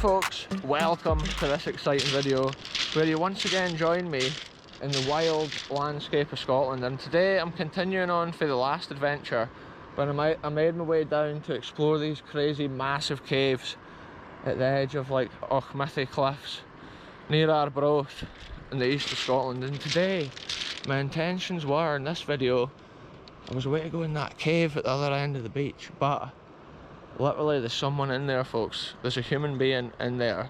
folks, welcome to this exciting video where you once again join me in the wild landscape of Scotland. And today I'm continuing on for the last adventure when I made my way down to explore these crazy massive caves at the edge of like Auchmithie cliffs near Arbroath in the east of Scotland. And today my intentions were, in this video, I was away to go in that cave at the other end of the beach, but literally there's someone in there, folks. There's a human being in there,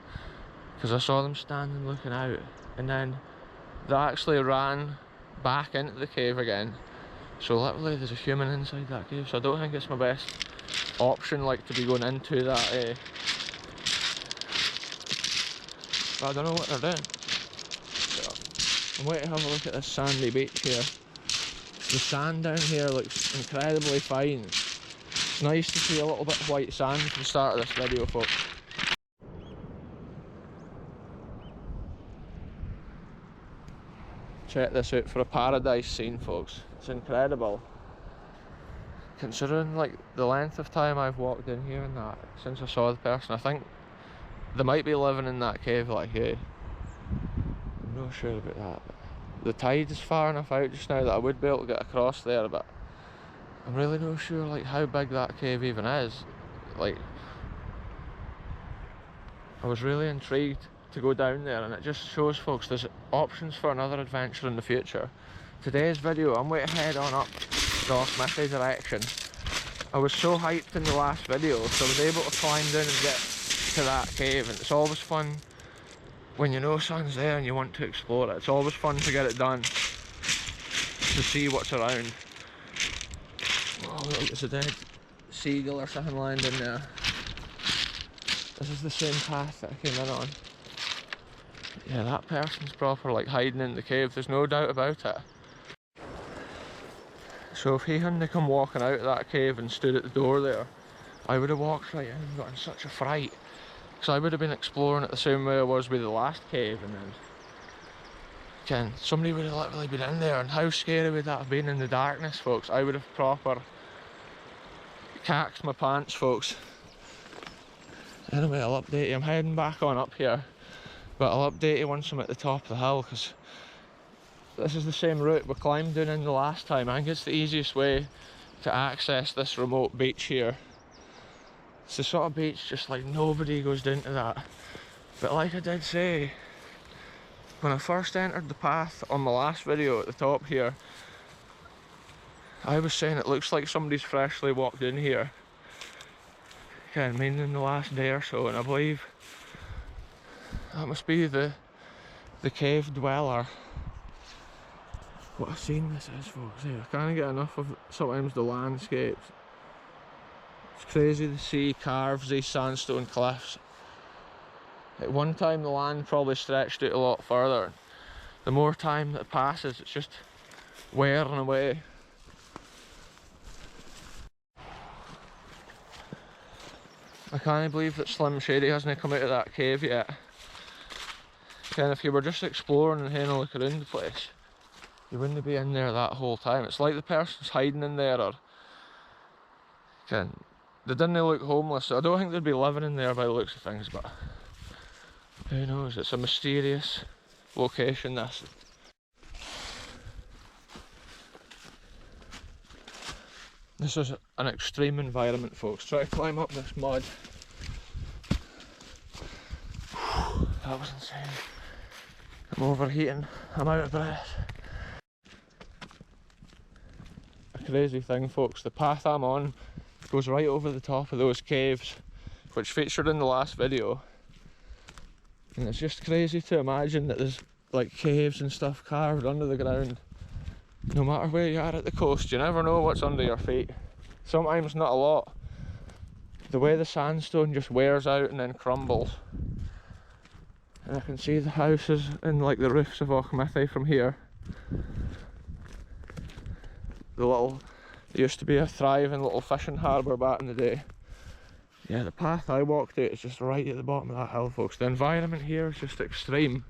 because I saw them standing looking out, and then they actually ran back into the cave again. So literally there's a human inside that cave, so I don't think it's my best option, like, to be going into that but I don't know what they're doing. So I'm waiting to have a look at this sandy beach here. The sand down here looks incredibly fine. It's nice to see a little bit of white sand at the start of this video, folks. Check this out for a paradise scene, folks. It's incredible. Considering like the length of time I've walked in here and that since I saw the person, I think they might be living in that cave, like, hey. I'm not sure about that. The tide is far enough out just now that I would be able to get across there, but I'm really not sure like how big that cave even is. Like, I was really intrigued to go down there, and it just shows, folks, there's options for another adventure in the future. Today's video, I'm going to head on up the Auchmithie direction. I was so hyped in the last video, so I was able to climb down and get to that cave, and it's always fun when you know something's there and you want to explore it. It's always fun to get it done, to see what's around. Oh look, there's a dead seagull or something lying in there. This is the same path that I came in on. Yeah, that person's proper like hiding in the cave, there's no doubt about it. So if he hadn't come walking out of that cave and stood at the door there, I would have walked right in and gotten such a fright. Because I would have been exploring it the same way I was with the last cave, and then again, somebody would have literally been in there, and how scary would that have been in the darkness, folks? I would have proper cacked my pants, folks. Anyway, I'll update you. I'm heading back on up here, but I'll update you once I'm at the top of the hill, because this is the same route we climbed down in the last time. I think it's the easiest way to access this remote beach here. It's the sort of beach just like nobody goes down to that. But like I did say, when I first entered the path on my last video at the top here, I was saying it looks like somebody's freshly walked in here. Again, meaning in the last day or so, and I believe that must be the cave dweller. What a scene this is, folks. I can't get enough of sometimes the landscapes. It's crazy to see carves these sandstone cliffs. At one time the land probably stretched out a lot further. The more time that passes, it's just wearing away. I can't believe that Slim Shady hasn't come out of that cave yet. Again, if you were just exploring and having a look around the place, you wouldn't be in there that whole time. It's like the person's hiding in there, or again, they didn't look homeless, so I don't think they'd be living in there by the looks of things, but who knows? It's a mysterious location, this. This is an extreme environment, folks. Try to climb up this mud. That was insane. I'm overheating. I'm out of breath. A crazy thing, folks. The path I'm on goes right over the top of those caves, which featured in the last video. And it's just crazy to imagine that there's like caves and stuff carved under the ground. No matter where you are at the coast, you never know what's under your feet. Sometimes not a lot. The way the sandstone just wears out and then crumbles. And I can see the houses and like the roofs of Auchmithie from here. There used to be a thriving little fishing harbour back in the day. Yeah, the path I walked out is just right at the bottom of that hill, folks. The environment here is just extreme.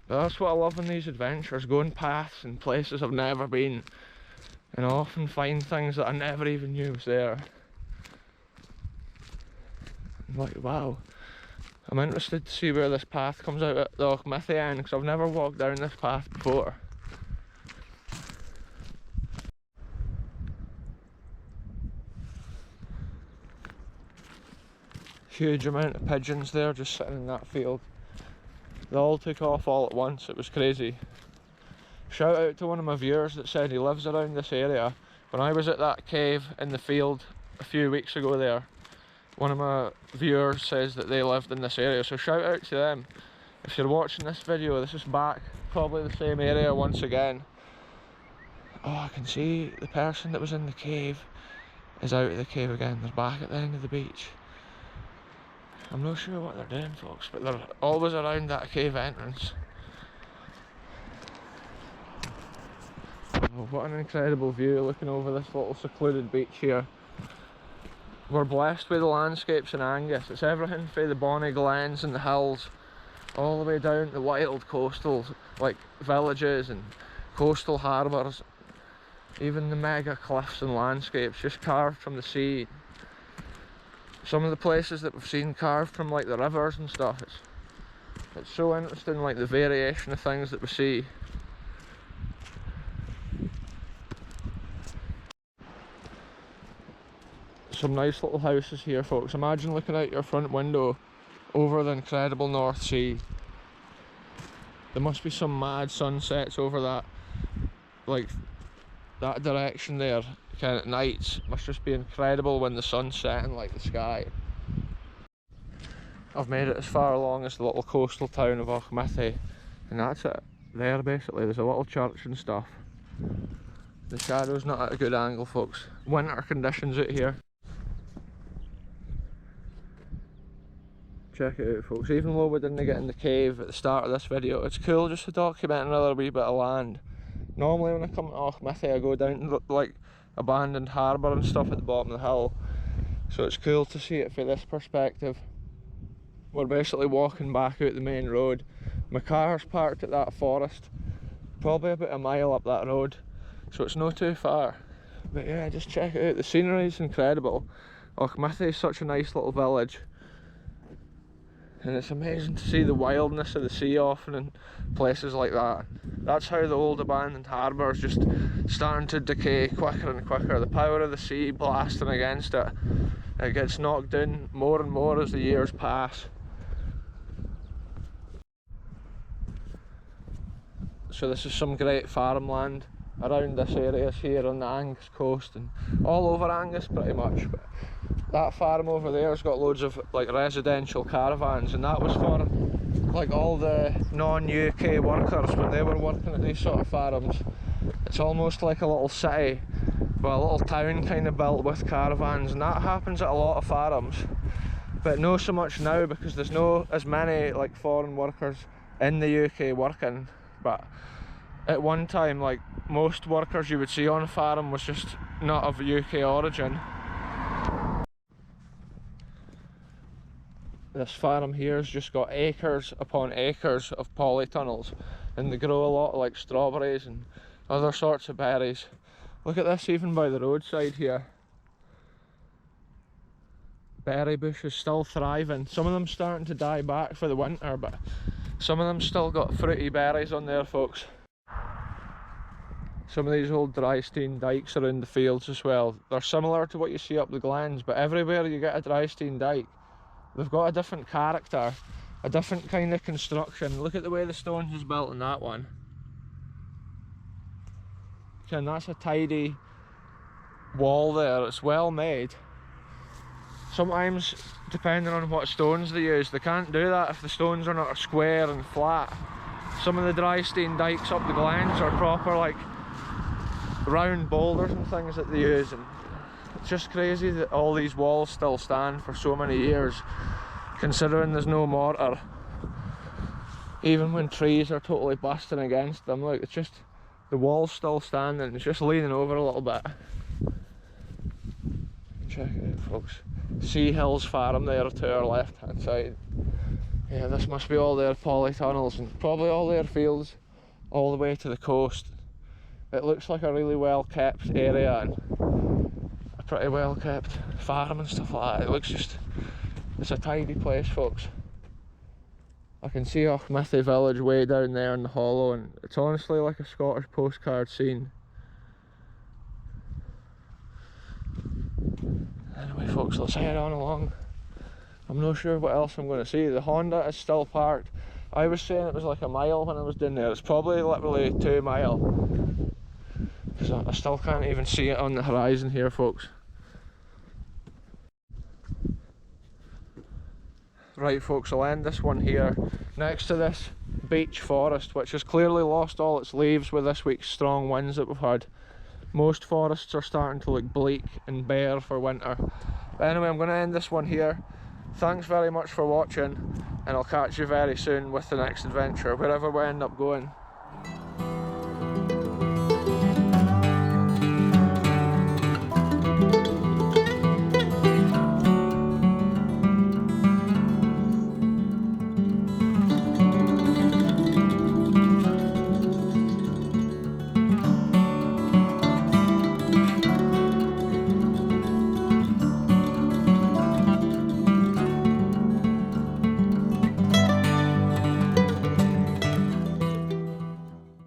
But that's what I love in these adventures, going paths and places I've never been. And I often find things that I never even knew was there. I'm like, wow, I'm interested to see where this path comes out at the Auchmithie end, because I've never walked down this path before. Huge amount of pigeons there just sitting in that field. They all took off all at once, it was crazy. Shout out to one of my viewers that said he lives around this area. When I was at that cave in the field a few weeks ago there, one of my viewers says that they lived in this area, so shout out to them. If you're watching this video, this is back, probably the same area once again. Oh, I can see the person that was in the cave is out of the cave again. They're back at the end of the beach. I'm not sure what they're doing, folks, but they're always around that cave entrance. Oh, what an incredible view looking over this little secluded beach here. We're blessed with the landscapes in Angus. It's everything from the bonny glens and the hills all the way down to wild coastal like villages and coastal harbours, even the mega cliffs and landscapes just carved from the sea. Some of the places that we've seen carved from like the rivers and stuff, it's so interesting, like the variation of things that we see. Some nice little houses here, folks. Imagine looking out your front window over the incredible North Sea. There must be some mad sunsets over that, like that direction there, kind of at nights. Must just be incredible when the sun's setting like the sky. I've made it as far along as the little coastal town of Auchmithie, and that's it there basically. There's a little church and stuff. The shadow's not at a good angle, folks. Winter conditions out here. Check it out, folks. Even though we didn't get in the cave at the start of this video, it's cool just to document another wee bit of land. Normally when I come to Auchmithie I go down to like abandoned harbour and stuff at the bottom of the hill, so it's cool to see it from this perspective. We're basically walking back out the main road. My car's parked at that forest, probably about a mile up that road, so it's not too far. But yeah, just check it out, the scenery is incredible. Auchmithie is such a nice little village, and it's amazing to see the wildness of the sea often in places like that. That's how the old abandoned harbour is just starting to decay quicker and quicker. The power of the sea blasting against it. It gets knocked down more and more as the years pass. So this is some great farmland around this area here on the Angus coast and all over Angus pretty much. But that farm over there has got loads of like residential caravans, and that was for like all the non-UK workers when they were working at these sort of farms. It's almost like a little city, well, a little town kind of built with caravans, and that happens at a lot of farms, but not so much now because there's no as many like foreign workers in the UK working. But at one time, like most workers you would see on a farm was just not of UK origin. This farm here has just got acres upon acres of polytunnels, and they grow a lot of like strawberries and other sorts of berries. Look at this, even by the roadside here. Berry bushes still thriving. Some of them starting to die back for the winter, but some of them still got fruity berries on there, folks. Some of these old dry stone dikes around the fields as well. They're similar to what you see up the glens, but everywhere you get a dry stone dike, they've got a different character, a different kind of construction. Look at the way the stones is built in that one. And that's a tidy wall there, it's well made. Sometimes, depending on what stones they use, they can't do that if the stones are not square and flat. Some of the dry stone dikes up the glens are proper like round boulders and things that they use, and it's just crazy that all these walls still stand for so many years, considering there's no mortar. Even when trees are totally busting against them, look, it's just the wall's still standing, it's just leaning over a little bit. Check it out, folks. Sea Hills Farm there to our left hand side. Yeah, this must be all their polytunnels and probably all their fields all the way to the coast. It looks like a really well kept area and a pretty well kept farm and stuff like that. It looks just, it's a tidy place, folks. I can see Auchmithie village way down there in the hollow, and it's honestly like a Scottish postcard scene. Anyway folks, let's head on along. I'm not sure what else I'm going to see. The Honda is still parked. I was saying it was like a mile when I was down there. It's probably literally 2 miles. Because I still can't even see it on the horizon here, folks. Right folks, I'll end this one here next to this beech forest, which has clearly lost all its leaves with this week's strong winds that we've had. Most forests are starting to look bleak and bare for winter. But anyway, I'm going to end this one here. Thanks very much for watching, and I'll catch you very soon with the next adventure, wherever we end up going.